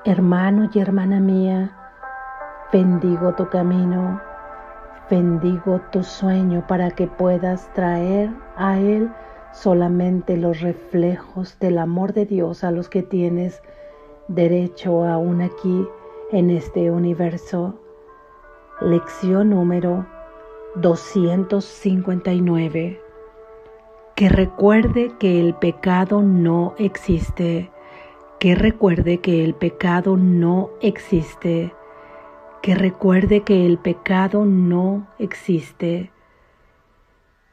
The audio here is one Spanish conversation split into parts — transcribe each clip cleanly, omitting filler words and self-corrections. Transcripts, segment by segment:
Hermano y hermana mía, bendigo tu camino, bendigo tu sueño para que puedas traer a Él solamente los reflejos del amor de Dios a los que tienes derecho aún aquí en este universo. Lección número 259. Que recuerde que el pecado no existe. Que recuerde que el pecado no existe. Que recuerde que el pecado no existe.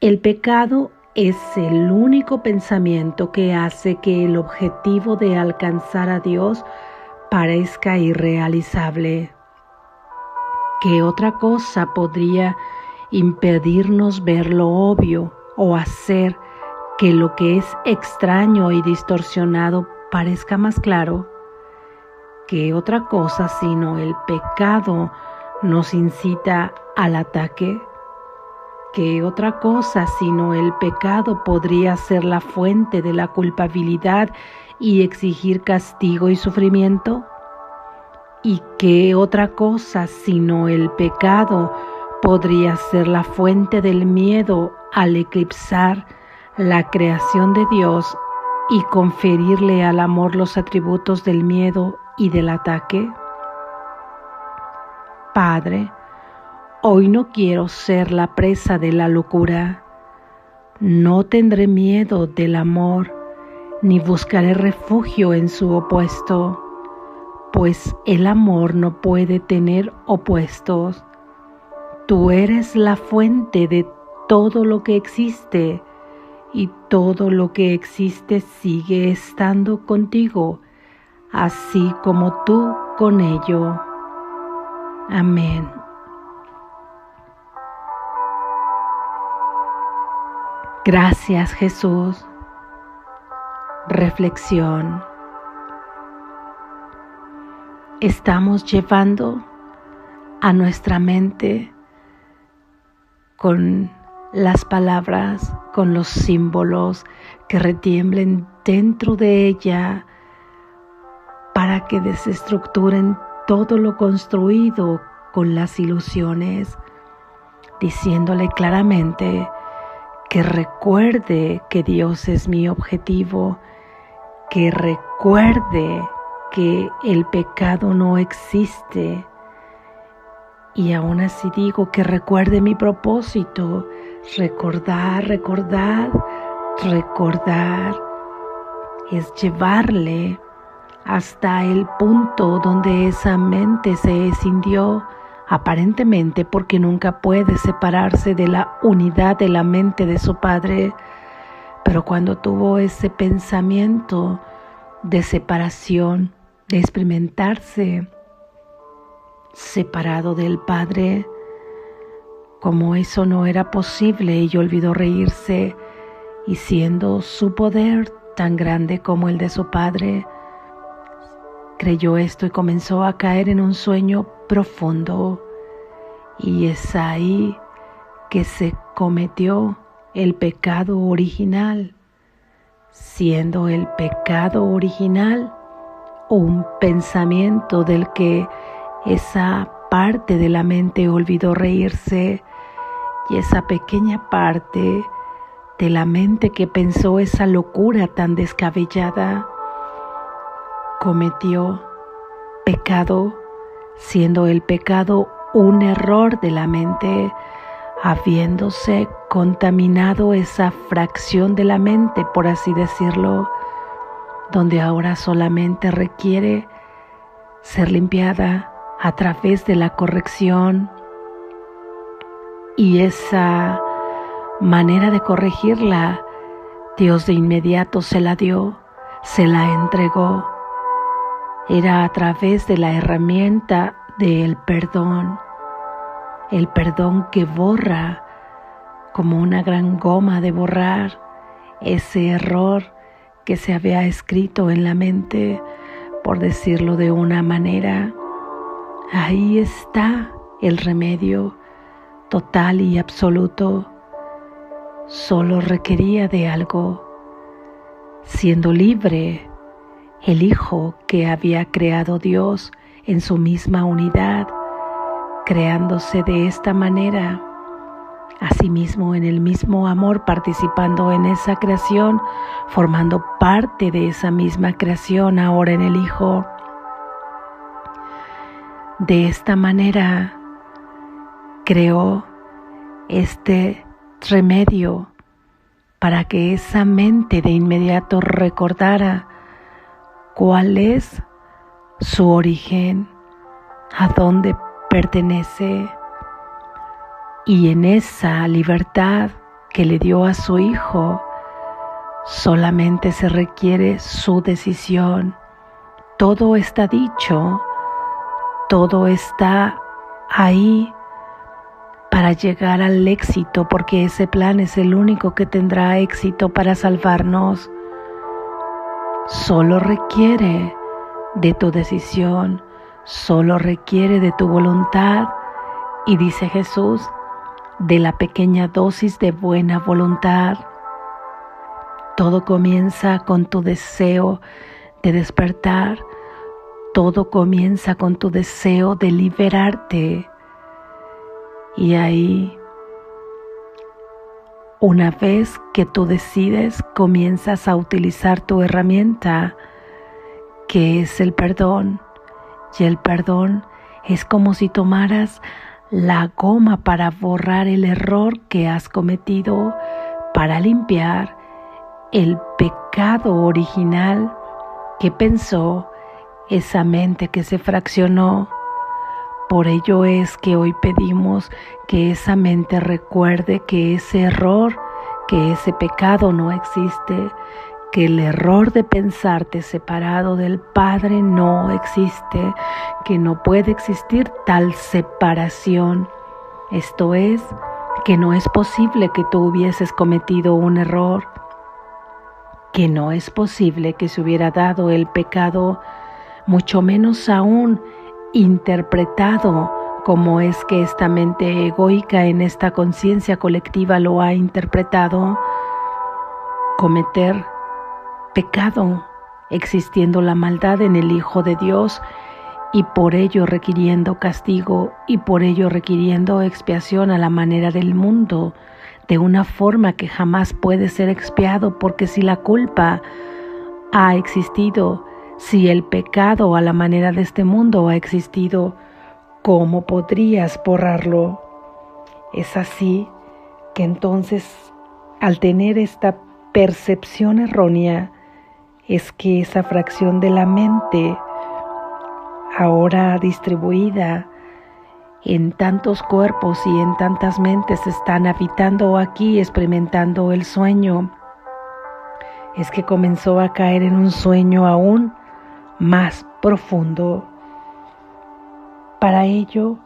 El pecado es el único pensamiento que hace que el objetivo de alcanzar a Dios parezca irrealizable. ¿Qué otra cosa podría impedirnos ver lo obvio o hacer que lo que es extraño y distorsionado parezca más claro? ¿Qué otra cosa sino el pecado nos incita al ataque? ¿Qué otra cosa sino el pecado podría ser la fuente de la culpabilidad y exigir castigo y sufrimiento? ¿Y qué otra cosa sino el pecado podría ser la fuente del miedo al eclipsar la creación de Dios y conferirle al amor los atributos del miedo y del ataque? Padre, hoy no quiero ser la presa de la locura. No tendré miedo del amor, ni buscaré refugio en su opuesto, pues el amor no puede tener opuestos. Tú eres la fuente de todo lo que existe, y todo lo que existe sigue estando contigo, así como tú con ello. Amén. Gracias, Jesús. Reflexión. Estamos llevando a nuestra mente con las palabras, con los símbolos que retiemblen dentro de ella para que desestructuren todo lo construido con las ilusiones, diciéndole claramente que recuerde que Dios es mi objetivo, que recuerde que el pecado no existe. Y aún así digo que recuerde mi propósito, recordar es llevarle hasta el punto donde esa mente se escindió, aparentemente porque nunca puede separarse de la unidad de la mente de su Padre. Pero cuando tuvo ese pensamiento de separación, de experimentarse separado del Padre, como eso no era posible, y olvidó reírse, y siendo su poder tan grande como el de su Padre, creyó esto y comenzó a caer en un sueño profundo, y es ahí que se cometió el pecado original, siendo el pecado original un pensamiento del que esa parte de la mente olvidó reírse, y esa pequeña parte de la mente que pensó esa locura tan descabellada cometió pecado, siendo el pecado un error de la mente, habiéndose contaminado esa fracción de la mente, por así decirlo, donde ahora solamente requiere ser limpiada a través de la corrección, y esa manera de corregirla, Dios de inmediato se la dio, se la entregó. Era a través de la herramienta del perdón, el perdón que borra como una gran goma de borrar ese error que se había escrito en la mente, por decirlo de una manera. Ahí está el remedio total y absoluto. Solo requería de algo, siendo libre el Hijo que había creado Dios en su misma unidad, creándose de esta manera, asimismo en el mismo amor, participando en esa creación, formando parte de esa misma creación ahora en el Hijo. De esta manera creó este remedio para que esa mente de inmediato recordara cuál es su origen, a dónde pertenece, y en esa libertad que le dio a su Hijo, solamente se requiere su decisión. Todo está dicho, todo está ahí para llegar al éxito, porque ese plan es el único que tendrá éxito para salvarnos. Solo requiere de tu decisión, solo requiere de tu voluntad, y dice Jesús, de la pequeña dosis de buena voluntad. Todo comienza con tu deseo de despertar, todo comienza con tu deseo de liberarte. Y ahí, una vez que tú decides, comienzas a utilizar tu herramienta, que es el perdón. Y el perdón es como si tomaras la goma para borrar el error que has cometido, para limpiar el pecado original que pensó esa mente que se fraccionó. Por ello es que hoy pedimos que esa mente recuerde que ese error, que ese pecado no existe, que el error de pensarte separado del Padre no existe, que no puede existir tal separación. Esto es, que no es posible que tú hubieses cometido un error, que no es posible que se hubiera dado el pecado, mucho menos aún interpretado como es que esta mente egoica en esta conciencia colectiva lo ha interpretado, cometer pecado, existiendo la maldad en el Hijo de Dios, y por ello requiriendo castigo, y por ello requiriendo expiación a la manera del mundo, de una forma que jamás puede ser expiado, porque si la culpa ha existido, si el pecado a la manera de este mundo ha existido, ¿cómo podrías borrarlo? Es así que entonces, al tener esta percepción errónea, es que esa fracción de la mente, ahora distribuida en tantos cuerpos y en tantas mentes, están habitando aquí, experimentando el sueño, es que comenzó a caer en un sueño aún más profundo. Para ello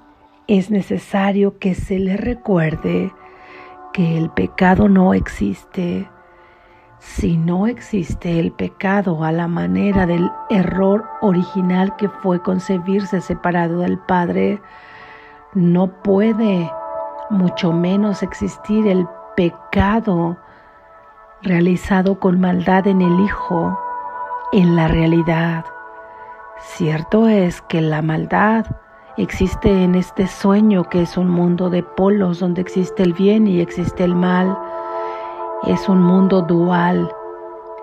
es necesario que se le recuerde que el pecado no existe. Si no existe el pecado a la manera del error original que fue concebirse separado del Padre, no puede mucho menos existir el pecado realizado con maldad en el Hijo, en la realidad. Cierto es que la maldad existe en este sueño, que es un mundo de polos donde existe el bien y existe el mal. Es un mundo dual.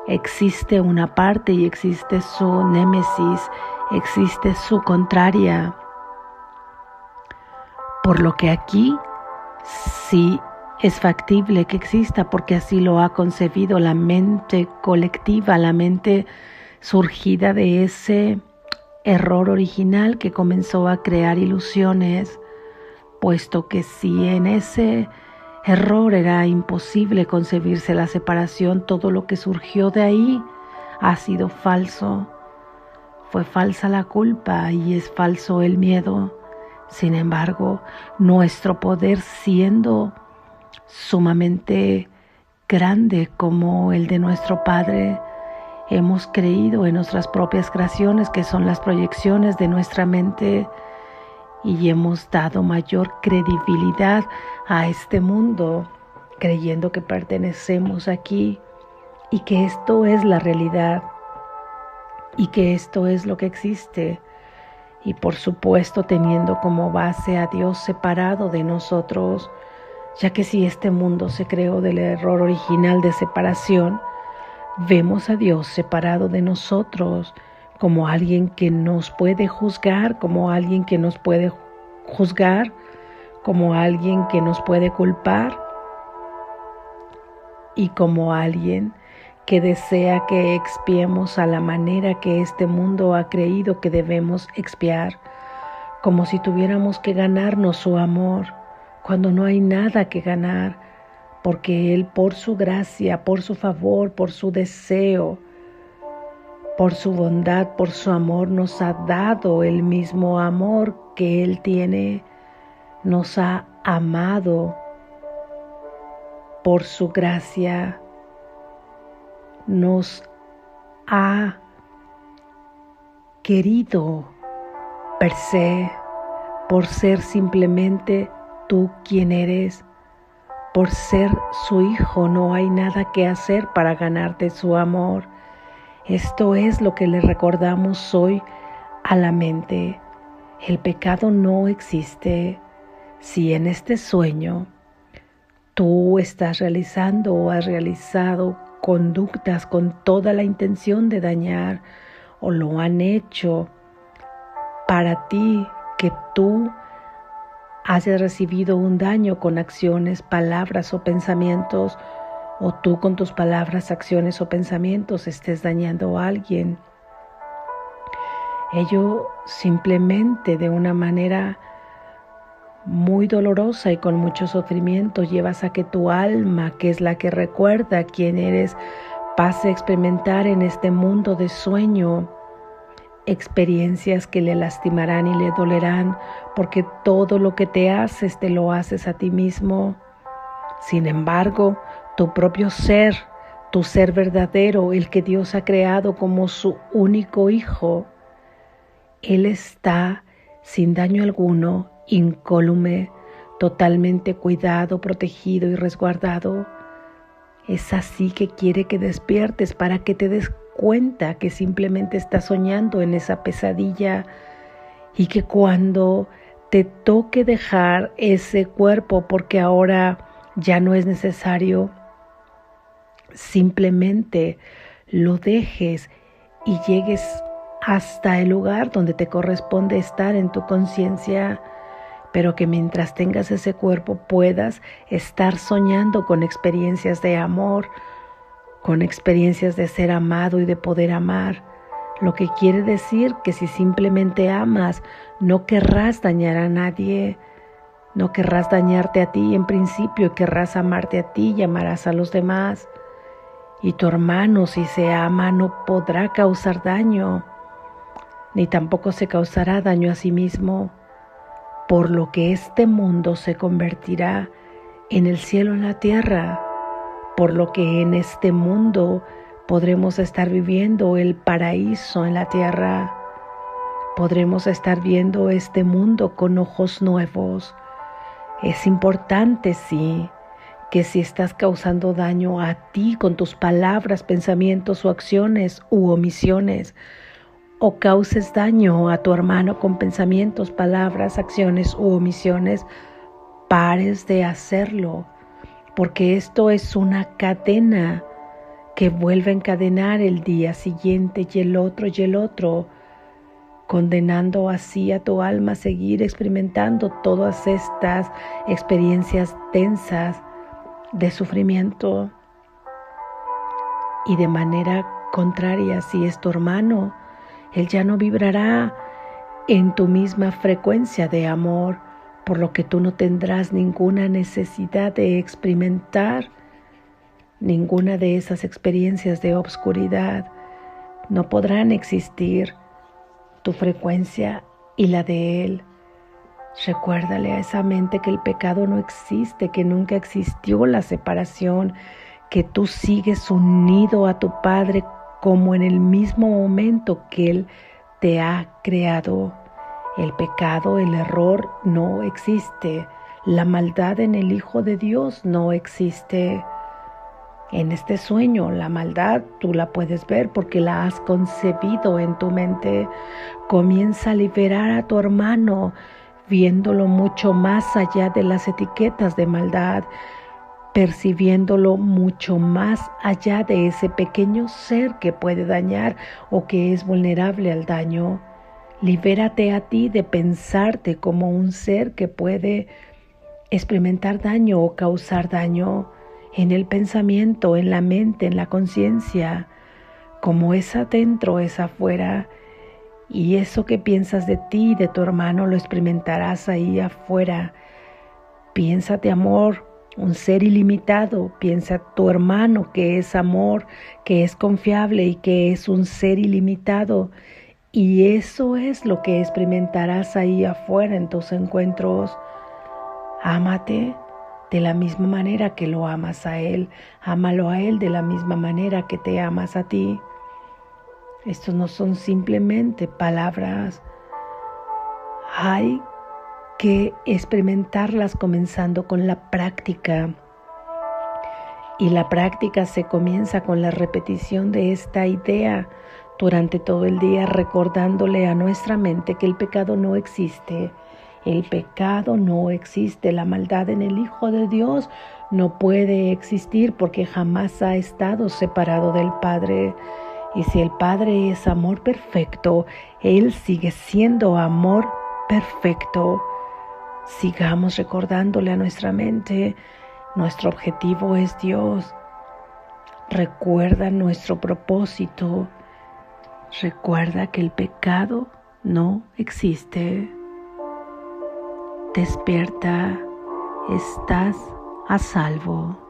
Existe una parte y existe su némesis, existe su contraria. Por lo que aquí sí es factible que exista, porque así lo ha concebido la mente colectiva, la mente surgida de ese error original que comenzó a crear ilusiones, puesto que si en ese error era imposible concebirse la separación, todo lo que surgió de ahí ha sido falso. Fue falsa la culpa y es falso el miedo. Sin embargo, nuestro poder, siendo sumamente grande como el de nuestro Padre, hemos creído en nuestras propias creaciones, que son las proyecciones de nuestra mente, y hemos dado mayor credibilidad a este mundo, creyendo que pertenecemos aquí y que esto es la realidad. y que esto es lo que existe. Y por supuesto teniendo como base a Dios separado de nosotros, ya que si este mundo se creó del error original de separación, vemos a Dios separado de nosotros como alguien que nos puede juzgar, como alguien que nos puede juzgar, como alguien que nos puede culpar y como alguien que desea que expiemos a la manera que este mundo ha creído que debemos expiar, como si tuviéramos que ganarnos su amor, cuando no hay nada que ganar, porque Él por su gracia, por su favor, por su deseo, por su bondad, por su amor, nos ha dado el mismo amor que Él tiene, nos ha amado por su gracia, nos ha querido per se, por ser simplemente tú quien eres, por ser su hijo. No hay nada que hacer para ganarte su amor. Esto es lo que le recordamos hoy a la mente. El pecado no existe. Si en este sueño tú estás realizando o has realizado conductas con toda la intención de dañar, o lo han hecho para ti, que tú hayas recibido un daño con acciones, palabras o pensamientos, o tú con tus palabras, acciones o pensamientos estés dañando a alguien, ello simplemente de una manera muy dolorosa y con mucho sufrimiento llevas a que tu alma, que es la que recuerda quién eres, pase a experimentar en este mundo de sueño experiencias que le lastimarán y le dolerán, porque todo lo que te haces te lo haces a ti mismo. Sin embargo, tu propio ser, tu ser verdadero, el que Dios ha creado como su único hijo, Él está sin daño alguno, incólume, totalmente cuidado, protegido y resguardado. Es así que quiere que despiertes para que te des cuenta que simplemente estás soñando en esa pesadilla y que cuando te toque dejar ese cuerpo, porque ahora ya no es necesario, simplemente lo dejes y llegues hasta el lugar donde te corresponde estar en tu conciencia, pero que mientras tengas ese cuerpo puedas estar soñando con experiencias de amor, con experiencias de ser amado y de poder amar, lo que quiere decir que si simplemente amas, no querrás dañar a nadie, no querrás dañarte a ti en principio, y querrás amarte a ti y amarás a los demás. Y tu hermano, si se ama, no podrá causar daño, ni tampoco se causará daño a sí mismo, por lo que este mundo se convertirá en el cielo en la tierra, por lo que en este mundo podremos estar viviendo el paraíso en la tierra, podremos estar viendo este mundo con ojos nuevos. Es importante, sí, que si estás causando daño a ti con tus palabras, pensamientos o acciones u omisiones, o causes daño a tu hermano con pensamientos, palabras, acciones u omisiones, pares de hacerlo, porque esto es una cadena que vuelve a encadenar el día siguiente y el otro, condenando así a tu alma a seguir experimentando todas estas experiencias tensas de sufrimiento. Y de manera contraria, si es tu hermano, él ya no vibrará en tu misma frecuencia de amor, por lo que tú no tendrás ninguna necesidad de experimentar ninguna de esas experiencias de obscuridad. No podrán existir tu frecuencia y la de él. Recuérdale a esa mente que el pecado no existe, que nunca existió la separación, que tú sigues unido a tu Padre como en el mismo momento que Él te ha creado. El pecado, el error no existe. La maldad en el Hijo de Dios no existe. En este sueño, la maldad tú la puedes ver porque la has concebido en tu mente. Comienza a liberar a tu hermano, viéndolo mucho más allá de las etiquetas de maldad, percibiéndolo mucho más allá de ese pequeño ser que puede dañar o que es vulnerable al daño. Libérate a ti de pensarte como un ser que puede experimentar daño o causar daño en el pensamiento, en la mente, en la conciencia. Como es adentro, es afuera. Y eso que piensas de ti y de tu hermano lo experimentarás ahí afuera. Piénsate amor, un ser ilimitado. Piensa tu hermano que es amor, que es confiable y que es un ser ilimitado. Y eso es lo que experimentarás ahí afuera en tus encuentros. Ámate de la misma manera que lo amas a Él. Ámalo a Él de la misma manera que te amas a ti. Estos no son simplemente palabras. Hay que experimentarlas comenzando con la práctica. Y la práctica se comienza con la repetición de esta idea durante todo el día, recordándole a nuestra mente que el pecado no existe. El pecado no existe, la maldad en el Hijo de Dios no puede existir porque jamás ha estado separado del Padre. Y si el Padre es amor perfecto, Él sigue siendo amor perfecto. Sigamos recordándole a nuestra mente, nuestro objetivo es Dios. Recuerda nuestro propósito. Recuerda que el pecado no existe. Despierta, estás a salvo.